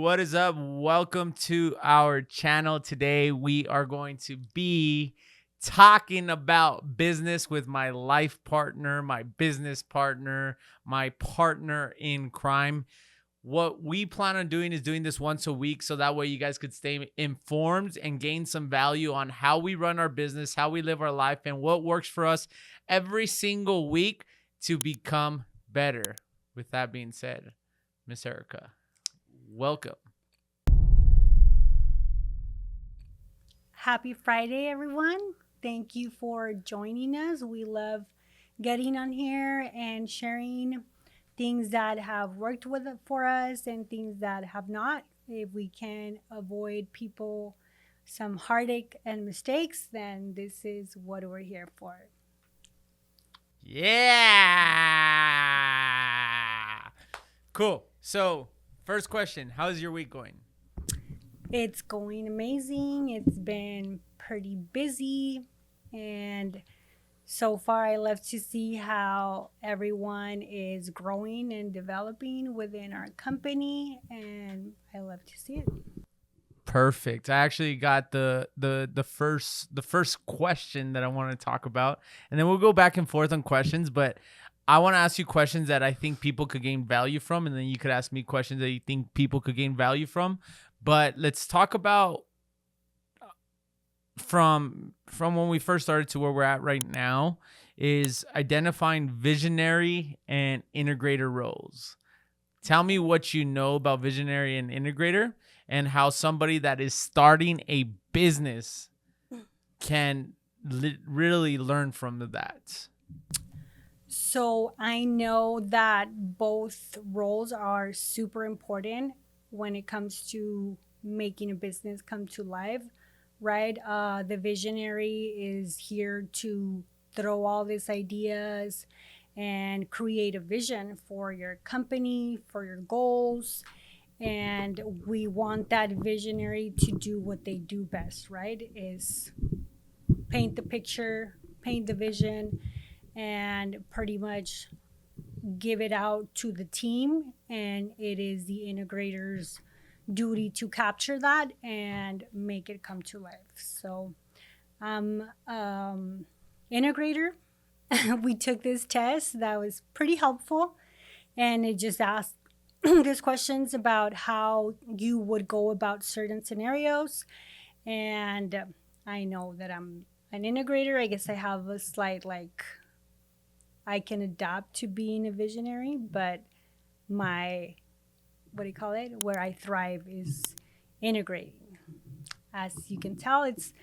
What is up? Welcome to our channel. Today we are going to be talking about business with my life partner, my business partner, my partner in crime. What we plan on doing is doing this once a week so that way you guys could stay informed and gain some value on how we run our business, how we live our life, and what works for us every single week to become better. With that being said, Miss Erika, welcome. Happy Friday, everyone. Thank you for joining us. We love getting on here and sharing things that have worked with it for us and things that have not. If we can avoid people some heartache and mistakes, then this is what we're here for. Yeah. Cool. So, first question, how's your week going? It's going amazing. It's been pretty busy, and so far I love to see how everyone is growing and developing within our company, and I love to see it. Perfect. I actually got the first question that I want to talk about, and then we'll go back and forth on questions, but I want to ask you questions that I think people could gain value from, and then you could ask me questions that you think people could gain value from. But let's talk about from when we first started to where we're at right now is identifying visionary and integrator roles. Tell me what you know about visionary and integrator and how somebody that is starting a business can really learn from that. So I know that both roles are super important when it comes to making a business come to life, right? The visionary is here to throw all these ideas and create a vision for your company, for your goals. And we want that visionary to do what they do best, right? Is paint the picture, paint the vision, and pretty much give it out to the team. And it is the integrator's duty to capture that and make it come to life. So, integrator, we took this test that was pretty helpful, and it just asked these questions about how you would go about certain scenarios. And I know that I'm an integrator. I guess I have a slight like I can adapt to being a visionary, but my what do you call it? Where I thrive is integrating. As you can tell, it's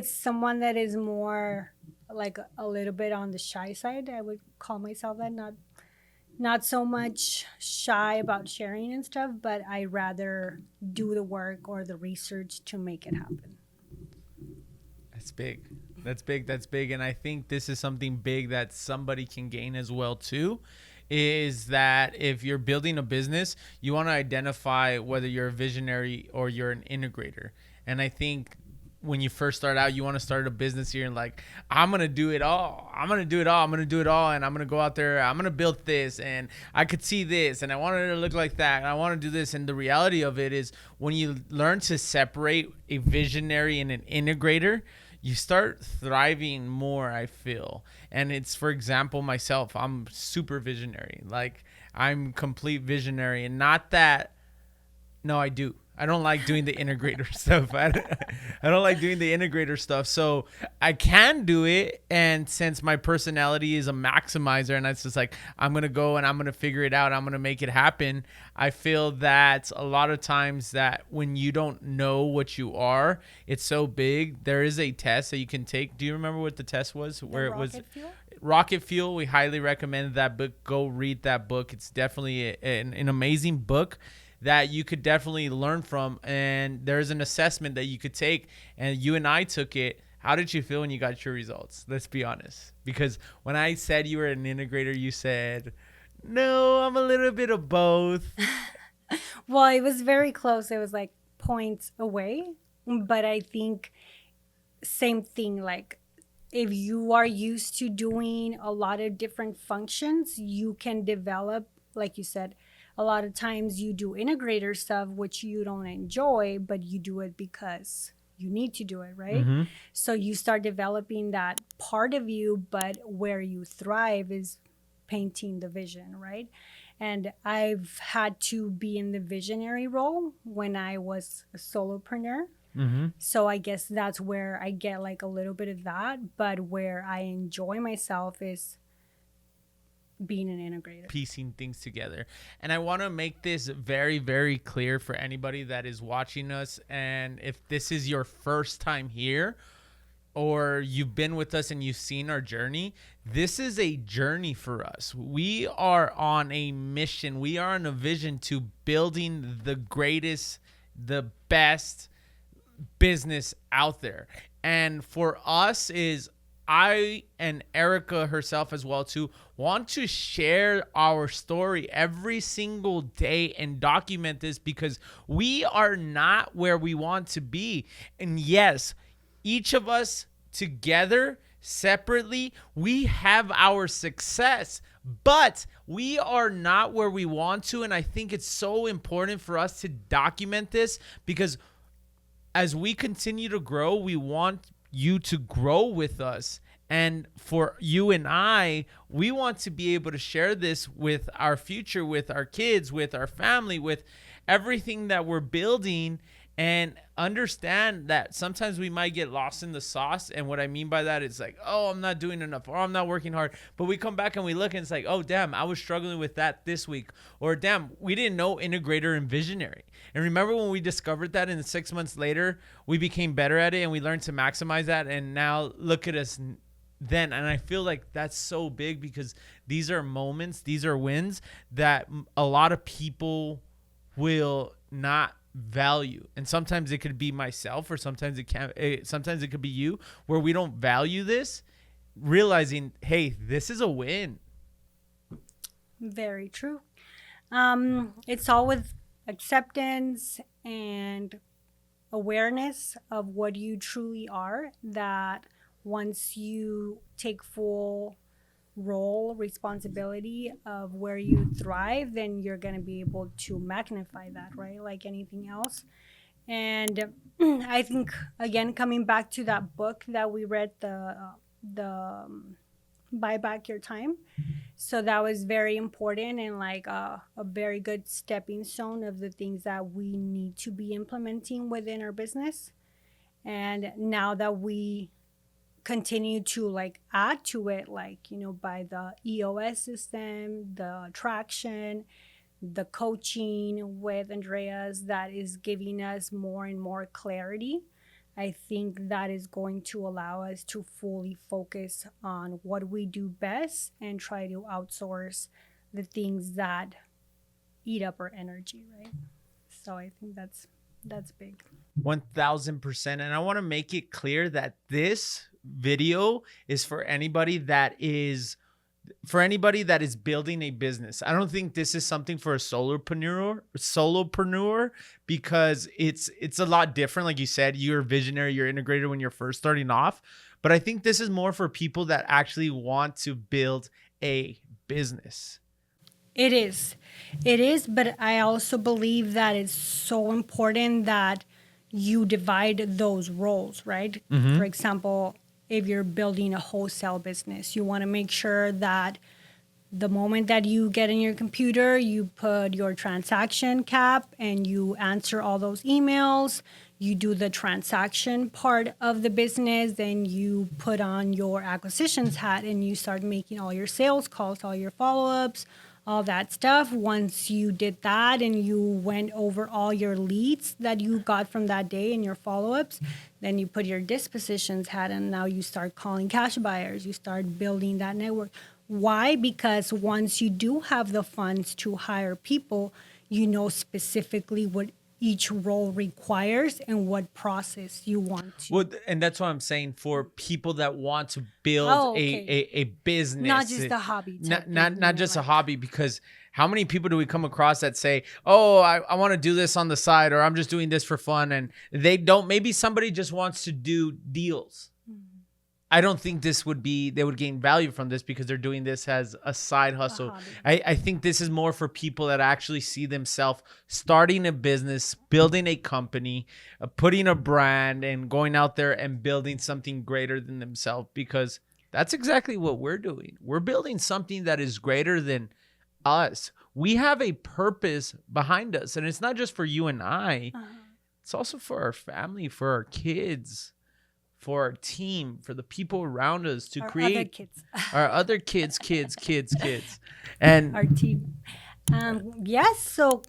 someone that is more like a little bit on the shy side. I would call myself that, not so much shy about sharing and stuff, but I rather do the work or the research to make it happen. That's big. That's big. That's big. And I think this is something big that somebody can gain as well too, is that if you're building a business, you want to identify whether you're a visionary or you're an integrator. And I think when you first start out, you want to start a business here and like, I'm going to do it all. I'm going to do it all. I'm going to do it all. And I'm going to go out there. I'm going to build this and I could see this and I want it to look like that. And I want to do this. And the reality of it is when you learn to separate a visionary and an integrator, you start thriving more, I feel. And it's, for example, myself, I'm super visionary. Like I'm complete visionary, and not that, no, I do. I don't like doing the integrator stuff. I don't like doing the integrator stuff. So I can do it. And since my personality is a maximizer and it's just like, I'm going to go and I'm going to figure it out. I'm going to make it happen. I feel that a lot of times that when you don't know what you are, it's so big. There is a test that you can take. Do you remember what the test was? Where it was Rocket Fuel. We highly recommend that book. Go read that book. It's definitely an amazing book that you could definitely learn from. And there's an assessment that you could take, and you and I took it. How did you feel when you got your results? Let's be honest. Because when I said you were an integrator, you said, no, I'm a little bit of both. Well, it was very close. It was like points away. But I think same thing, like if you are used to doing a lot of different functions, you can develop, like you said, a lot of times you do integrator stuff, which you don't enjoy, but you do it because you need to do it, right? Mm-hmm. So you start developing that part of you, but where you thrive is painting the vision, right? And I've had to be in the visionary role when I was a solopreneur. Mm-hmm. So I guess that's where I get like a little bit of that, but where I enjoy myself is being an integrator. Piecing things together. And I want to make this very, very clear for anybody that is watching us. And if this is your first time here, or you've been with us and you've seen our journey, this is a journey for us. We are on a mission. We are on a vision to building the greatest, the best business out there. And for us is, I and Erika herself as well too want to share our story every single day and document this, because we are not where we want to be. And yes, each of us together, separately, we have our success, but we are not where we want to. And I think it's so important for us to document this, because as we continue to grow, we want you to grow with us. And for you and I, we want to be able to share this with our future, with our kids, with our family, with everything that we're building, and understand that sometimes we might get lost in the sauce. And what I mean by that is like, oh, I'm not doing enough, or I'm not working hard. But we come back and we look and it's like, oh, damn, I was struggling with that this week. Or damn, we didn't know integrator and visionary. And remember when we discovered that, and 6 months later, we became better at it and we learned to maximize that. And now look at us then. And I feel like that's so big, because these are moments, these are wins that a lot of people will not value. And sometimes it could be myself, or sometimes it could be you, where we don't value this, realizing, hey, this is a win. Very true. It's all with acceptance and awareness of what you truly are, that once you take full role responsibility of where you thrive, then you're going to be able to magnify that, right? Like anything else. And I think, again, coming back to that book that we read, the Buy Back Your Time, so that was very important, and like a very good stepping stone of the things that we need to be implementing within our business. And now that we continue to like add to it, like, you know, by the EOS system, the traction, the coaching with Andreas, that is giving us more and more clarity. I think that is going to allow us to fully focus on what we do best and try to outsource the things that eat up our energy, right? So I think that's big. 1000%. And I want to make it clear that this video is for anybody that is building a business. I don't think this is something for a solopreneur, because it's a lot different. Like you said, you're a visionary, you're integrated when you're first starting off. But I think this is more for people that actually want to build a business. It is, but I also believe that it's so important that you divide those roles, right? Mm-hmm. For example, if you're building a wholesale business, you want to make sure that the moment that you get in your computer, you put your transaction cap and you answer all those emails. You do the transaction part of the business, then you put on your acquisitions hat and you start making all your sales calls, all your follow-ups, all that stuff. Once you did that and you went over all your leads that you got from that day and your follow-ups, then you put your dispositions hat and now you start calling cash buyers. You start building that network. Why? Because once you do have the funds to hire people, you know specifically what each role requires and what process you want to. Well, and that's what I'm saying, for people that want to build a business, not just a hobby, not just a hobby. Because how many people do we come across that say, oh, I want to do this on the side, or I'm just doing this for fun, and they don't. Maybe somebody just wants to do deals. I don't think they would gain value from this because they're doing this as a side hustle. I think this is more for people that actually see themselves starting a business, building a company, putting a brand, and going out there and building something greater than themselves, because that's exactly what we're doing. We're building something that is greater than us. We have a purpose behind us, and it's not just for you and I. It's also for our family, for our kids, for our team, for the people around us, to create other kids. Our other kids, and Our team. Yes. So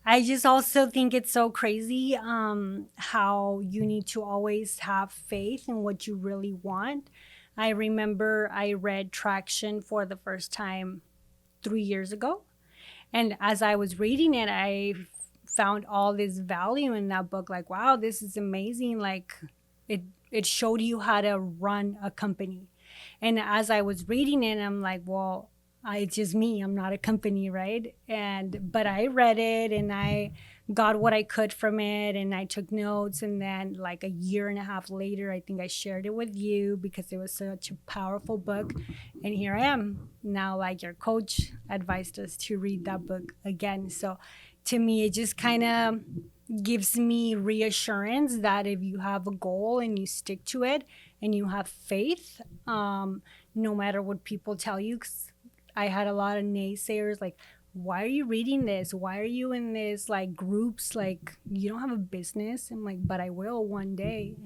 I just also think it's so crazy how you need to always have faith in what you really want. I remember I read Traction for the first time 3 years ago. And as I was reading it, I found all this value in that book. Like, wow, this is amazing. Like, it showed you how to run a company. And as I was reading it, I'm like, well, it's just me. I'm not a company, right? But I read it and I got what I could from it, and I took notes. And then like a year and a half later, I think I shared it with you because it was such a powerful book. And here I am now, like your coach advised us to read that book again. So to me, it just kind of gives me reassurance that if you have a goal and you stick to it and you have faith, no matter what people tell you, 'cause I had a lot of naysayers like, why are you reading this? Why are you in this like groups? Like, you don't have a business. I'm like, but I will one day.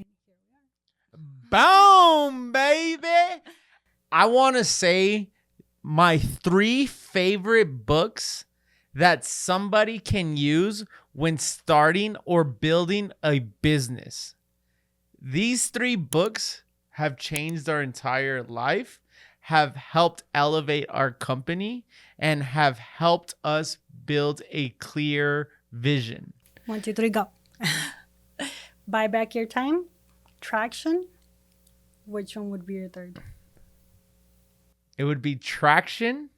boom, baby. I want to say my 3 favorite books that somebody can use when starting or building a business. These 3 books have changed our entire life, have helped elevate our company, and have helped us build a clear vision. 1, 2, 3, go. Buy Back Your Time, Traction. Which one would be your third? It would be Traction.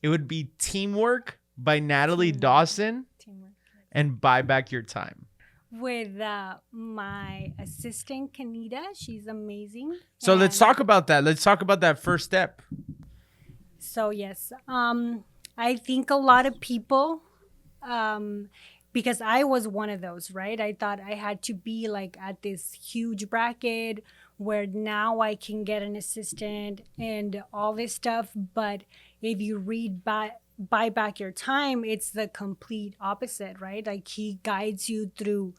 It would be Teamwork by Natalie Dawson. Teamwork. And Buy Back Your Time. With my assistant, Kanita. She's amazing. So let's talk about that. Let's talk about that first step. So yes, I think a lot of people, because I was one of those, right? I thought I had to be like at this huge bracket where now I can get an assistant and all this stuff. But if you read Buy Back Your Time, it's the complete opposite, right? Like he guides you through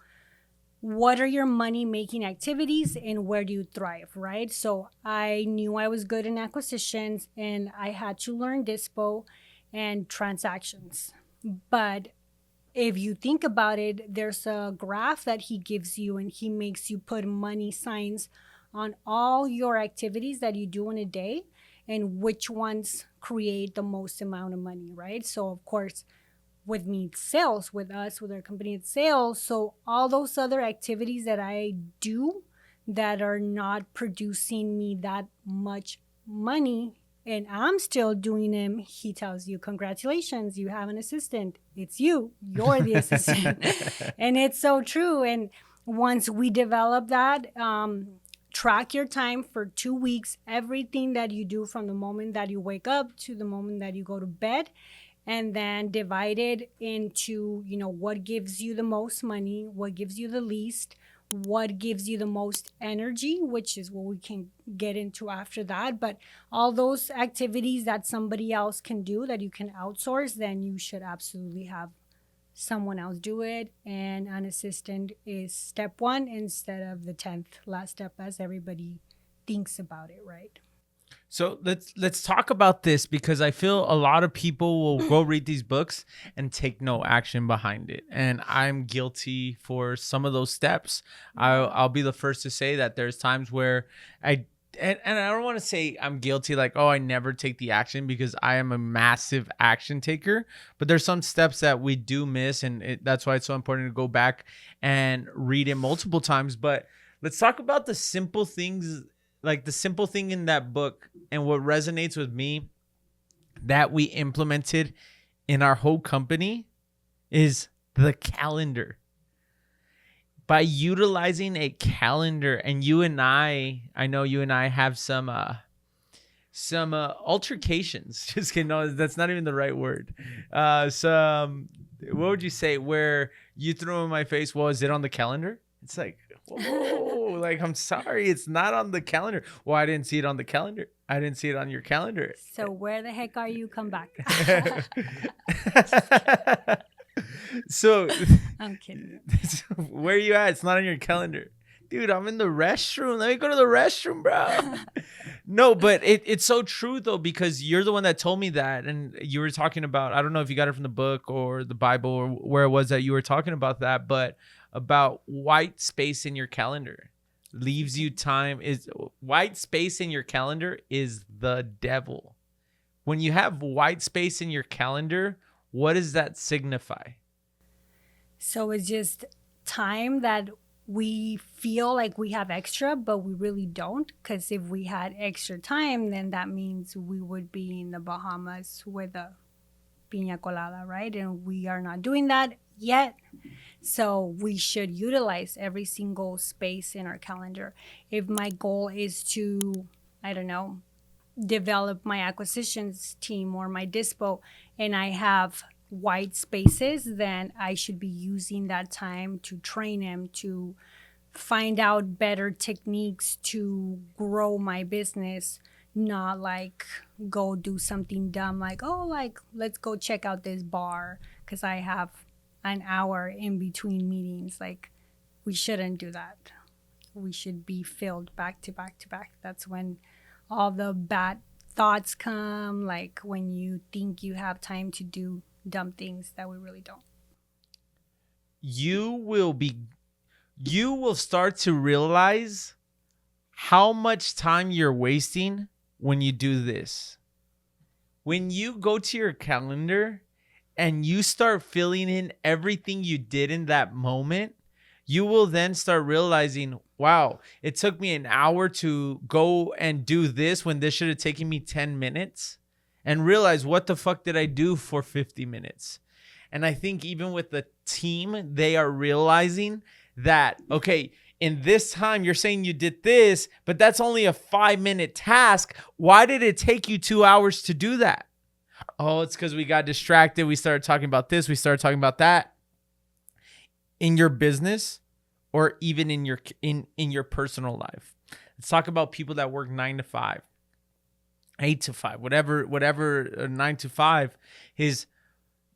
what are your money making activities and where do you thrive, right? So I knew I was good in acquisitions and I had to learn dispo and transactions. But if you think about it, there's a graph that he gives you and he makes you put money signs on all your activities that you do in a day and which ones create the most amount of money, right? So of course, with me, it's sales. With us, with our company, it's sales. So all those other activities that I do that are not producing me that much money and I'm still doing them, he tells you, congratulations, you have an assistant. It's you. You're the assistant. And it's so true. And once we develop that, track your time for 2 weeks, everything that you do from the moment that you wake up to the moment that you go to bed, and then divide it into, what gives you the most money, what gives you the least, what gives you the most energy, which is what we can get into after that. But all those activities that somebody else can do that you can outsource, then you should absolutely have someone else do it. And an assistant is step 1 instead of the 10th last step as everybody thinks about it, right? So let's talk about this, because I feel a lot of people will go read these books and take no action behind it. And I'm guilty for some of those steps. I'll be the first to say that there's times where and I don't want to say I'm guilty, like, oh, I never take the action, because I am a massive action taker. But there's some steps that we do miss, and that's why it's so important to go back and read it multiple times. But let's talk about the simple things. Like the simple thing in that book and what resonates with me that we implemented in our whole company is the calendar. by utilizing a calendar, and I know you and I have some altercations. Just kidding. No, that's not even the right word. Some, what would you say, where you threw in my face, well, is it on the calendar? It's like, whoa, like, I'm sorry, it's not on the calendar. Well, I didn't see it on the calendar. I didn't see it on your calendar. So where the heck are you? Come back. So I'm kidding. where are you at? It's not on your calendar. Dude, I'm in the restroom. Let me go to the restroom, bro. No, but it's so true, though, because you're the one that told me that. And you were talking about, I don't know if you got it from the book or the Bible or where it was that you were talking about that, but about white space in your calendar leaves you time. Is white space in your calendar is the devil. When you have white space in your calendar, what does that signify? So it's just time that we feel like we have extra, but we really don't. Because if we had extra time, then that means we would be in the Bahamas with a piña colada, right? And we are not doing that yet. So we should utilize every single space in our calendar. If my goal is to, I don't know, develop my acquisitions team or my dispo, and I have white spaces, then I should be using that time to train him, to find out better techniques to grow my business, not like go do something dumb like, oh, like let's go check out this bar because I have an hour in between meetings. Like, we shouldn't do that. We should be filled back to back to back. That's when all the bad thoughts come, like when you think you have time to do dumb things that we really don't. You will start to realize how much time you're wasting when you do this. When you go to your calendar and you start filling in everything you did in that moment, you will then start realizing, wow, it took me an hour to go and do this when this should have taken me 10 minutes, and realize, what the fuck did I do for 50 minutes? And I think even with the team, they are realizing that, okay, in this time, you're saying you did this, but that's only a 5-minute task. Why did it take you 2 hours to do that? Oh, it's because we got distracted. We started talking about this. We started talking about that. In your business, or even in your personal life. Let's talk about people that work 9 to 5, 8 to 5, whatever 9 to 5 is.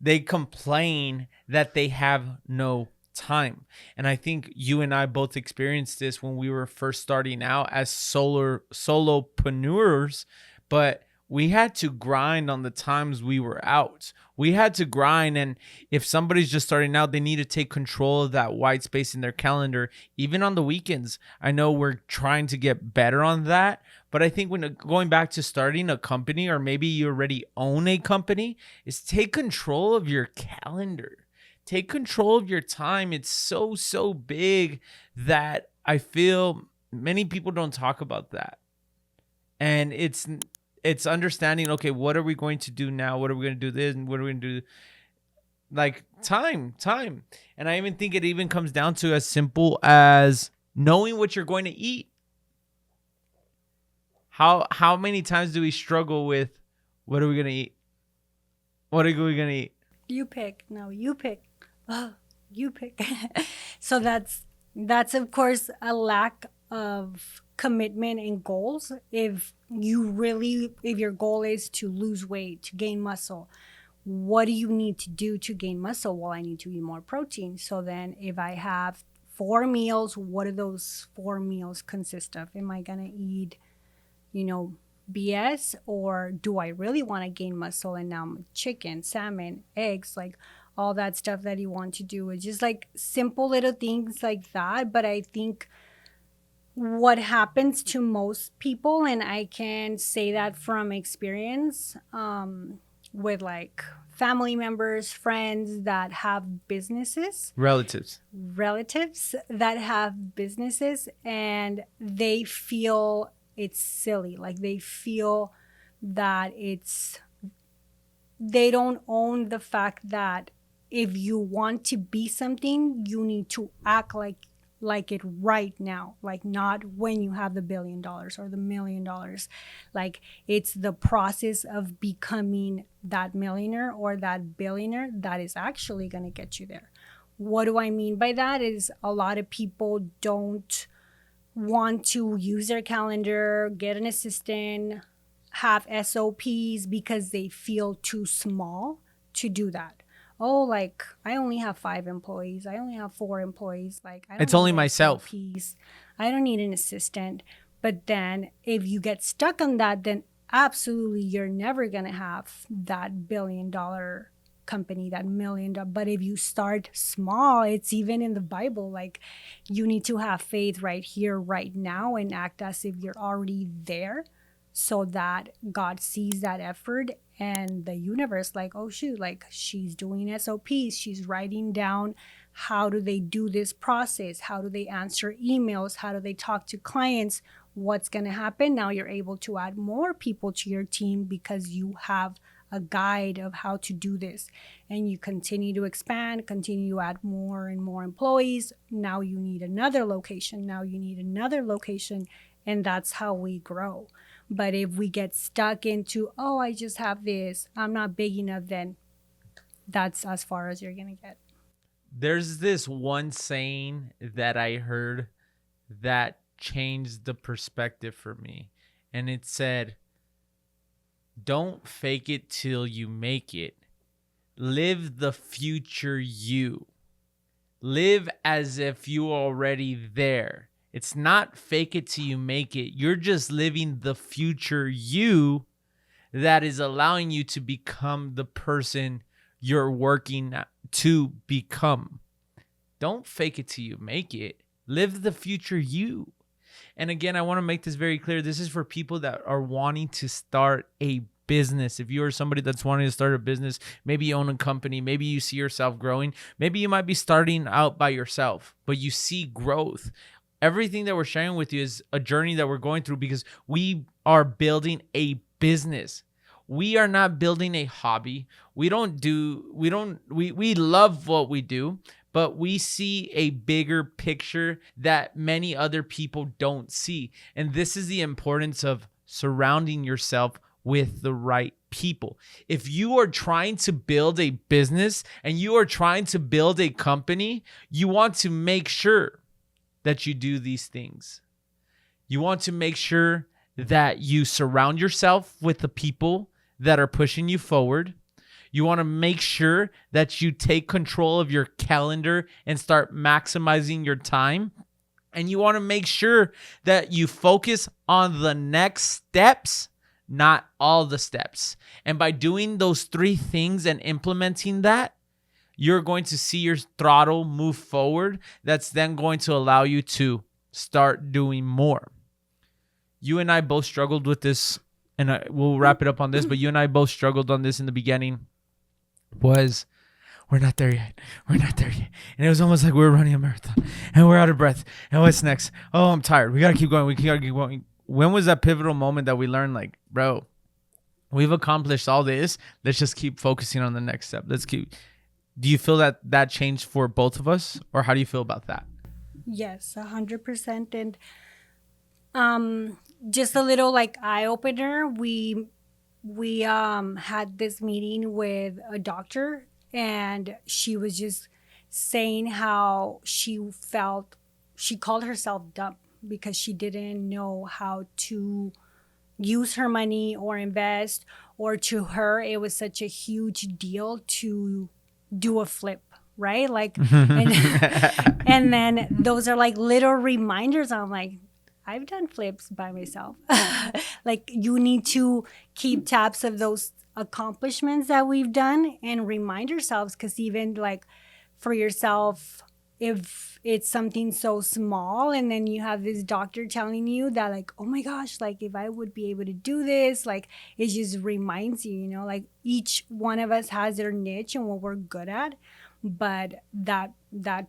They complain that they have no time. And I think you and I both experienced this when we were first starting out as solopreneurs, but we had to grind on the times we were out. We had to grind. And if somebody's just starting out, they need to take control of that white space in their calendar, even on the weekends. I know we're trying to get better on that, but I think when going back to starting a company, or maybe you already own a company, is take control of your calendar. Take control of your time. It's so, so big that I feel many people don't talk about that. And it's understanding, okay, what are we going to do now? What are we going to do this? And what are we going to do? Like time. And I even think it even comes down to as simple as knowing what you're going to eat. How many times do we struggle with, what are we going to eat? What are we going to eat? You pick. No, you pick. Oh, you pick. So that's of course a lack of commitment and goals. If your goal is to lose weight, to gain muscle, what do you need to do to gain muscle? Well, I need to eat more protein. So then if I have 4 meals, what do those 4 meals consist of? Am I going to eat, BS, or do I really want to gain muscle? And now chicken, salmon, eggs, like all that stuff that you want to do. It's just like simple little things like that. But I think what happens to most people, and I can say that from experience, with like family members, friends that have businesses, relatives that have businesses, and they feel it's silly. Like they feel that they don't own the fact that if you want to be something, you need to act like like it right now, like not when you have the $1 billion or the $1 million. Like it's the process of becoming that millionaire or that billionaire that is actually going to get you there. What do I mean by that is a lot of people don't want to use their calendar, get an assistant, have SOPs because they feel too small to do that. Oh, like I only have 5 employees. I only have 4 employees. Like I don't It's only need myself. SOPs. I don't need an assistant. But then if you get stuck on that, then absolutely you're never going to have that $1 billion company, that $1 million. But if you start small, it's even in the Bible, like you need to have faith right here, right now, and act as if you're already there, so that God sees that effort and the universe, like, oh shoot, like she's doing SOPs, she's writing down how do they do this process, how do they answer emails, how do they talk to clients, what's going to happen. Now you're able to add more people to your team because you have a guide of how to do this, and you continue to expand, continue to add more and more employees. Now you need another location, now you need another location, and that's how we grow. But if we get stuck into, oh, I just have this, I'm not big enough, then that's as far as you're going to get. There's this one saying that I heard that changed the perspective for me. And it said, don't fake it till you make it. Live the future you. Live as if you're already there. It's not fake it till you make it. You're just living the future you that is allowing you to become the person you're working to become. Don't fake it till you make it. Live the future you. And again, I want to make this very clear. This is for people that are wanting to start a business. If you are somebody that's wanting to start a business, maybe you own a company, maybe you see yourself growing, maybe you might be starting out by yourself, but you see growth. Everything that we're sharing with you is a journey that we're going through because we are building a business. We are not building a hobby. We love what we do, but we see a bigger picture that many other people don't see. And this is the importance of surrounding yourself with the right people. If you are trying to build a business and you are trying to build a company, you want to make sure that you do these things. You want to make sure that you surround yourself with the people that are pushing you forward. You want to make sure that you take control of your calendar and start maximizing your time. And you want to make sure that you focus on the next steps, not all the steps. And by doing those 3 things and implementing that, you're going to see your throttle move forward. That's then going to allow you to start doing more. You and I both struggled with this, and we'll wrap it up on this, but you and I both struggled on this in the beginning. Was we're not there yet. We're not there yet. And it was almost like we were running a marathon and we're out of breath. And what's next? Oh, I'm tired. We got to keep going. We got to keep going. When was that pivotal moment that we learned, like, bro, we've accomplished all this. Let's just keep focusing on the next step. Do you feel that changed for both of us, or how do you feel about that? Yes, 100%. And just a little like eye opener. We had this meeting with a doctor, and she was just saying how she felt. She called herself dumb because she didn't know how to use her money or invest, or to her it was such a huge deal to do a flip, right? Like, and then those are like little reminders. I'm like, I've done flips by myself. Like, you need to keep tabs of those accomplishments that we've done and remind yourselves, because even like for yourself, if it's something so small and then you have this doctor telling you that, like, oh my gosh, like if I would be able to do this, like it just reminds you, you know, like each one of us has their niche and what we're good at. But that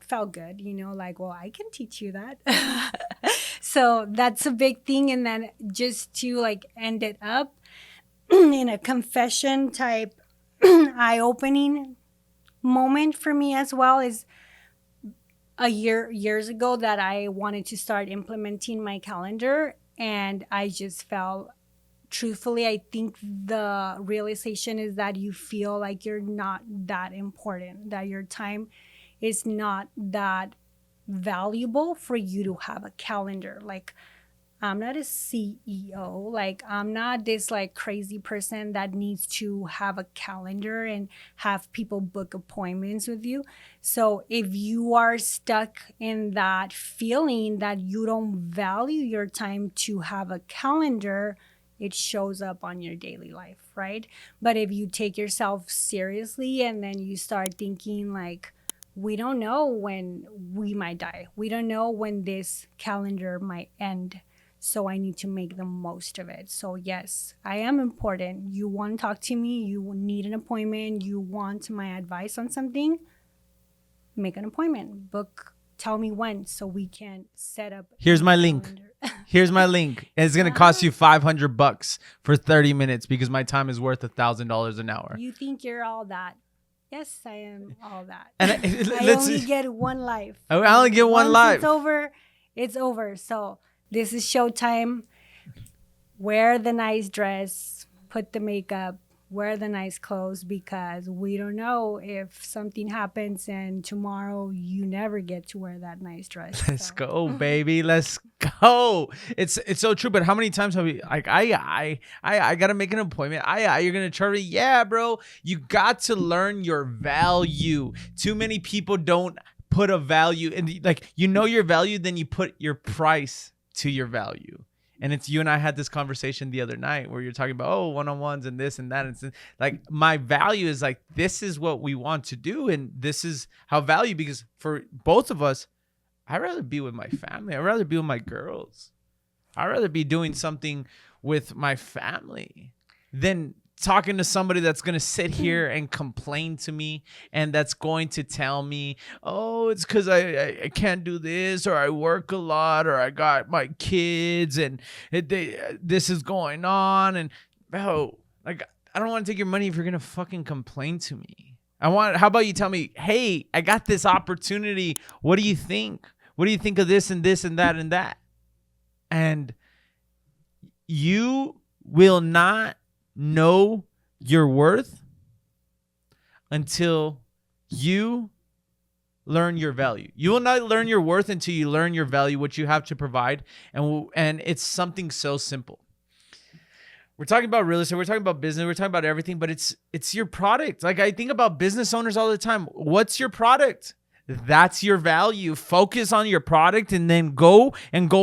felt good, you know, like, well, I can teach you that. So that's a big thing. And then just to like end it up in a confession type eye-opening moment for me as well is years ago that I wanted to start implementing my calendar, and I just felt, truthfully, I think the realization is that you feel like you're not that important, that your time is not that valuable for you to have a calendar. Like, I'm not a CEO. Like, I'm not this like crazy person that needs to have a calendar and have people book appointments with you. So if you are stuck in that feeling that you don't value your time to have a calendar, it shows up on your daily life, right? But if you take yourself seriously and then you start thinking like, we don't know when we might die. We don't know when this calendar might end. So I need to make the most of it. So yes, I am important. You want to talk to me, you need an appointment, you want my advice on something, make an appointment, book, tell me when so we can set up. Here's my link. Here's my link. It's going to cost you $500 for 30 minutes because my time is worth $1,000 an hour. You think you're all that. Yes, I am all that. And I only get one life. I only get one life. It's over. So this is showtime. Wear the nice dress, put the makeup, wear the nice clothes, because we don't know if something happens and tomorrow you never get to wear that nice dress. Let's go, baby. Let's go. It's so true. But how many times have we like I gotta make an appointment? You're gonna charge me? Yeah, bro. You got to learn your value. Too many people don't put a value in, like, you know your value, then you put your price to your value. And it's, you and I had this conversation the other night where you're talking about, one-on-ones and this and that. And it's like, my value is like, this is what we want to do. And this is how value, because for both of us, I'd rather be with my family. I'd rather be with my girls. I'd rather be doing something with my family than talking to somebody that's going to sit here and complain to me, and that's going to tell me, oh, it's because I can't do this, or I work a lot, or I got my kids and this is going on. And bro, like, I don't want to take your money if you're going to fucking complain to me. How about you tell me, hey, I got this opportunity. What do you think? What do you think of this and this and that and that? And you will not know your worth until you learn your value. You will not learn your worth until you learn your value, what you have to provide. And it's something so simple. We're talking about real estate. We're talking about business. We're talking about everything, but it's your product. Like, I think about business owners all the time. What's your product? That's your value. Focus on your product and then go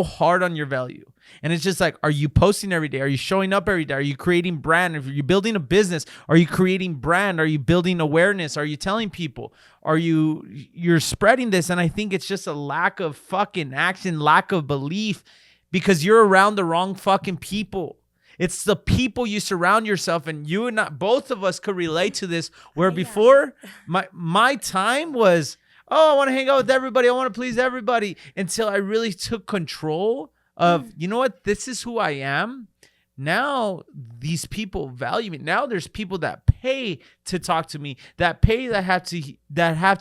hard on your value. And it's just like, are you posting every day? Are you showing up every day? Are you creating brand? If you're building a business, are you creating brand? Are you building awareness? Are you telling people? You're spreading this? And I think it's just a lack of fucking action, lack of belief, because you're around the wrong fucking people. It's the people you surround yourself, and you and not both of us could relate to this, where before my time was, oh, I want to hang out with everybody. I want to please everybody, until I really took control of, you know what, this is who I am. Now these people value me. Now there's people that pay to talk to me, that have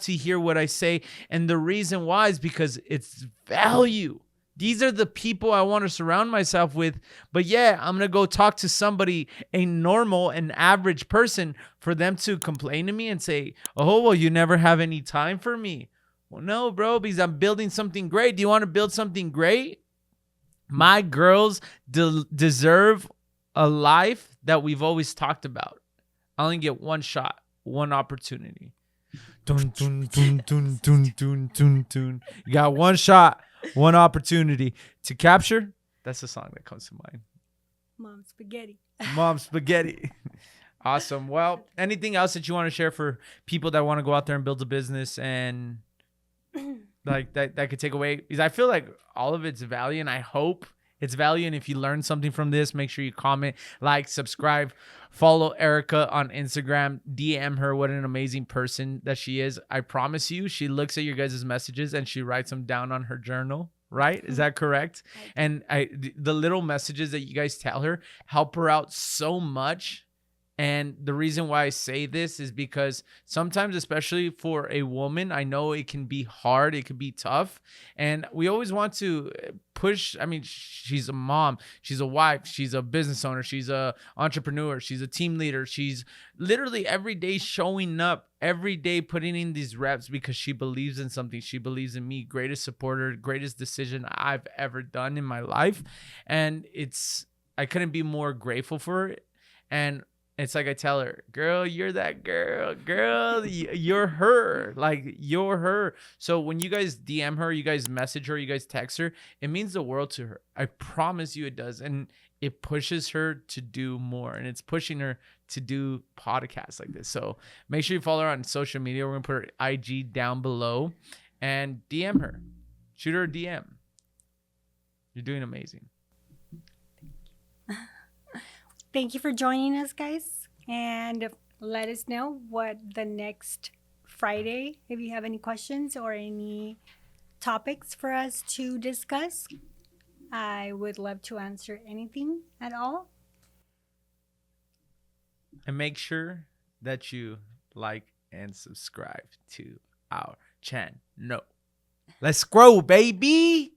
to hear what I say. And the reason why is because it's value. These are the people I want to surround myself with. But yeah, I'm going to go talk to somebody, a normal and average person, for them to complain to me and say, oh, well, you never have any time for me. Well, no, bro, because I'm building something great. Do you want to build something great? My girls deserve a life that we've always talked about. I only get one shot, one opportunity. Dun, dun, dun, dun, dun, dun, dun, dun. You got one shot, one opportunity to capture. That's the song that comes to mind. Mom Spaghetti. Mom Spaghetti. Awesome. Well, anything else that you want to share for people that want to go out there and build a business and like that could take away? Because I feel like all of it's value, and I hope it's value. And if you learned something from this, make sure you comment, like, subscribe, follow Erika on Instagram, DM her what an amazing person that she is. I promise you, she looks at your guys' messages and she writes them down on her journal. Right? Is that correct? And the little messages that you guys tell her help her out so much. And the reason why I say this is because sometimes, especially for a woman, I know it can be hard, it can be tough. And we always want to push. I mean, she's a mom, she's a wife, she's a business owner, she's a entrepreneur, she's a team leader. She's literally every day showing up, every day putting in these reps because she believes in something. She believes in me, greatest supporter, greatest decision I've ever done in my life. And I couldn't be more grateful for it. And it's like I tell her, girl, you're that girl, you're her, like you're her. So when you guys DM her, you guys message her, you guys text her, it means the world to her. I promise you it does. And it pushes her to do more, and it's pushing her to do podcasts like this. So make sure you follow her on social media. We're going to put her IG down below and DM her, shoot her a DM. You're doing amazing. Thank you for joining us, guys. And let us know what the next Friday, if you have any questions or any topics for us to discuss. I would love to answer anything at all. And make sure that you like and subscribe to our channel. Let's grow, baby.